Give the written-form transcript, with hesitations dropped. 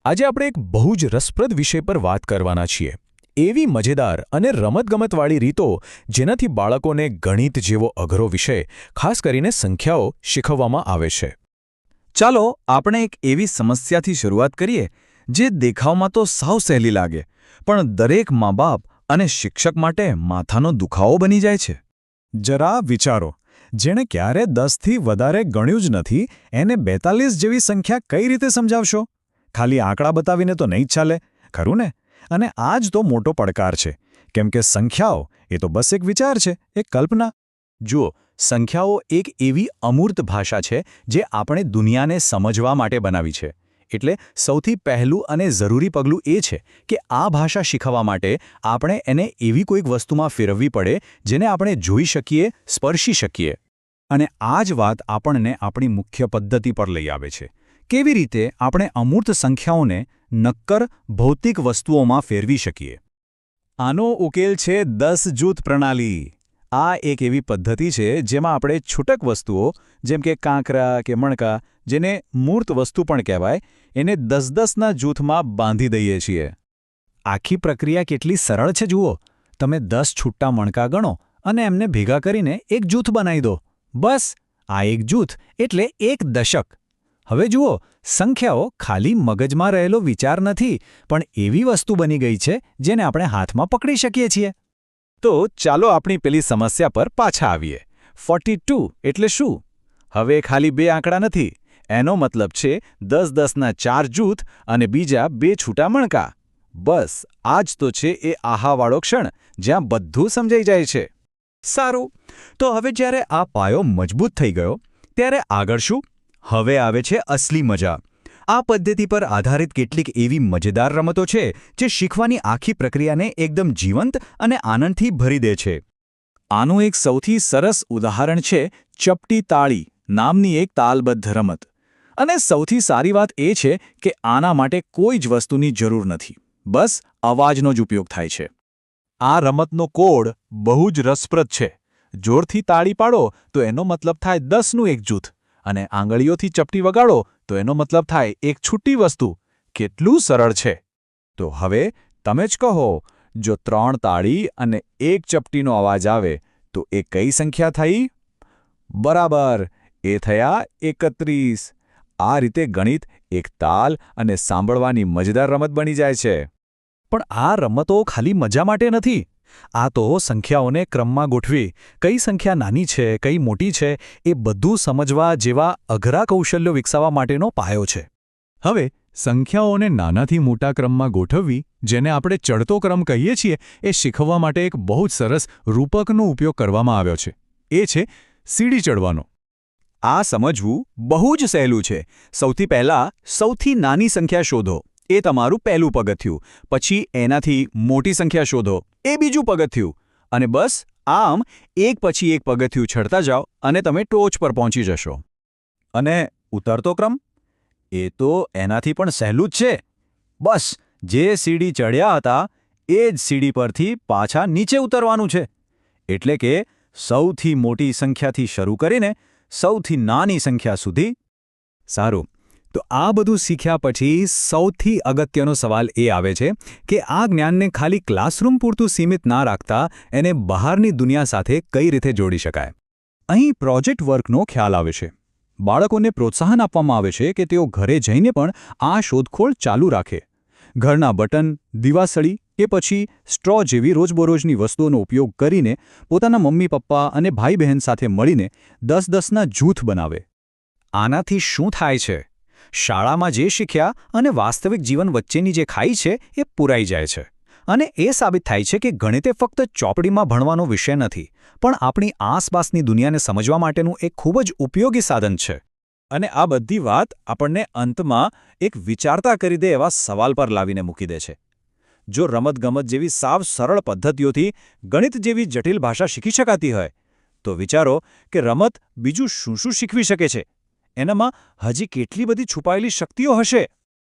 આજે આપણે એક બહુ જ રસપ્રદ વિષય પર વાત કરવાના છીએ એવી મજેદાર અને રમતગમતવાળી રીતો જેનાથી બાળકોને ગણિત જેવો અઘરો વિષય ખાસ કરીને સંખ્યાઓ શીખવવામાં આવે છે. ચાલો આપણે એક એવી સમસ્યાથી શરૂઆત કરીએ જે દેખાવમાં તો સાવ સહેલી લાગે પણ દરેક મા-બાપ અને શિક્ષક માટે માથાનો દુખાવો બની જાય છે. જરા વિચારો, જેણે ક્યારે 10થી વધારે ગણ્યું જ નથી એને 42 જેવી સંખ્યા કઈ રીતે સમજાવશો? ખાલી આંકડા બતાવીને તો નહીં જ ચાલે, ખરું ને? અને આ જ તો મોટો પડકાર છે, કેમ કે સંખ્યાઓ એ તો બસ એક વિચાર છે, એક કલ્પના. જુઓ, સંખ્યાઓ એક એવી અમૂર્ત ભાષા છે જે આપણે દુનિયાને સમજવા માટે બનાવી છે. એટલે સૌથી પહેલું અને જરૂરી પગલું એ છે કે આ ભાષા શીખવવા માટે આપણે એને એવી કોઈક વસ્તુમાં ફેરવવી પડે જેને આપણે જોઈ શકીએ, સ્પર્શી શકીએ. અને આ જ વાત આપણને આપણી મુખ્ય પદ્ધતિ પર લઈ આવે છે. કેવી રીતે આપણે અમૂર્ત સંખ્યાઓને નક્કર ભૌતિક વસ્તુઓમાં ફેરવી શકીએ? આનો ઉકેલ છે 10 જૂથ પ્રણાલી. આ એક એવી પદ્ધતિ છે જેમાં આપણે છૂટક વસ્તુઓ જેમ કે કાંકરા કે મણકા, જેને મૂર્ત વસ્તુ પણ કહેવાય, એને 10-10ના જૂથમાં બાંધી દઈએ છીએ. આખી પ્રક્રિયા કેટલી સરળ છે જુઓ. તમે 10 છૂટા મણકા ગણો અને એમને ભેગા કરીને એક જૂથ બનાવી દો. બસ, આ એક જૂથ એટલે એક દશક. હવે જુઓ, સંખ્યાઓ ખાલી મગજમાં રહેલો વિચાર નથી પણ એવી વસ્તુ બની ગઈ છે જેને આપણે હાથમાં પકડી શકીએ છીએ. તો ચાલો આપણી પેલી સમસ્યા પર પાછા આવીએ. 42 એટલે શું? હવે ખાલી 2 આંકડા નથી. એનો મતલબ છે 10-10ના 4 જૂથ અને બીજા 2 છૂટા મણકા. બસ આ જ તો છે એ આહાવાળો ક્ષણ જ્યાં બધું સમજાઈ જાય છે. સારું, તો હવે જ્યારે આ પાયો મજબૂત થઈ ગયો ત્યારે આગળ શું? હવે આવે છે અસલી મજા. આ પદ્ધતિ પર આધારિત કેટલીક એવી મજેદાર રમતો છે જે શીખવાની આખી પ્રક્રિયાને એકદમ જીવંત અને આનંદથી ભરી દે છે. આનું એક સૌથી સરસ ઉદાહરણ છે ચપટી તાળી નામની એક તાલબદ્ધ રમત. અને સૌથી સારી વાત એ છે કે આના માટે કોઈ જ વસ્તુની જરૂર નથી. બસ અવાજનો જ ઉપયોગ થાય છે. આ રમતનો કોડ બહુ જ રસપ્રદ છે. જોરથી તાળી પાડો તો એનો મતલબ થાય 10નું એક જૂથ, અને આંગળીઓથી ચપટી વગાડો તો એનો મતલબ થાય એક છૂટી વસ્તુ. કેટલું સરળ છે! તો હવે તમે જ કહો, જો 3 તાળી અને 1 ચપટીનો અવાજ આવે તો એ કઈ સંખ્યા થઈ? બરાબર, એ થયા 31. આ રીતે ગણિત એક તાલ અને સાંભળવાની મજેદાર રમત બની જાય છે. પણ આ રમતો ખાલી મજા માટે નથી. આ તો સંખ્યાઓને ક્રમમાં ગોઠવી, કઈ સંખ્યા નાની છે, કઈ મોટી છે, એ બધું સમજવા જેવા અઘરા કૌશલ્યો વિકસાવવા માટેનો પાયો છે. હવે સંખ્યાઓને નાનાથી મોટા ક્રમમાં ગોઠવવી, જેને આપણે ચડતો ક્રમ કહીએ છીએ, એ શીખવવા માટે એક બહુ જ સરસ રૂપકનો ઉપયોગ કરવામાં આવ્યો છે. એ છે સીડી ચડવાનો. આ સમજવું બહુ જ સહેલું છે. સૌથી પહેલાં સૌથી નાની સંખ્યા શોધો. એ તમારું પહેલું પગથિયું. પછી એનાથી મોટી સંખ્યા શોધો. એ બીજું પગથિયું. અને બસ આમ એક પછી એક પગથિયું ચડતા જાઓ અને તમે ટોચ પર પહોંચી જશો. અને ઉતરતો ક્રમ? એ તો એનાથી પણ સહેલું જ છે. બસ જે સીડી ચડ્યા હતા એ જ સીડી પરથી પાછા નીચે ઉતરવાનું છે. એટલે કે સૌથી મોટી સંખ્યાથી શરૂ કરીને સૌથી નાની સંખ્યા સુધી. સારું, તો આ બધું શીખ્યા પછી સૌથી અગત્યનો સવાલ એ આવે છે કે આ જ્ઞાનને ખાલી ક્લાસરૂમ પૂરતું સીમિત ના રાખતા એને બહારની દુનિયા સાથે કઈ રીતે જોડી શકાય. અહીં પ્રોજેક્ટ વર્કનો ખ્યાલ આવે છે. બાળકોને પ્રોત્સાહન આપવામાં આવે છે કે તેઓ ઘરે જઈને પણ આ શોધખોળ ચાલુ રાખે. ઘરના બટન, દીવાસળી કે પછી સ્ટ્રો જેવી રોજબરોજની વસ્તુઓનો ઉપયોગ કરીને પોતાના મમ્મી-પપ્પા અને ભાઈ-બહેન સાથે મળીને 10-10ના જૂથ બનાવે. આનાથી શું થાય છે? શાળામાં જે શીખ્યા અને વાસ્તવિક જીવન વચ્ચેની જે ખાઈ છે એ પૂરાઈ જાય છે. અને એ સાબિત થાય છે કે ગણિતે ફક્ત ચોપડીમાં ભણવાનો વિષય નથી, પણ આપણી આસપાસની દુનિયાને સમજવા માટેનું એક ખૂબ જ ઉપયોગી સાધન છે. અને આ બધી વાત આપણને અંતમાં એક વિચારતા કરી દે એવા સવાલ પર લાવીને મૂકી દે છે. જો રમતગમત જેવી સાવ સરળ પદ્ધતિઓથી ગણિત જેવી જટિલ ભાષા શીખી શકાતી હોય, તો વિચારો કે રમત બીજું શું શું શીખવી શકે છે. એનામાં હજી કેટલી બધી છુપાયેલી શક્તિઓ હશે.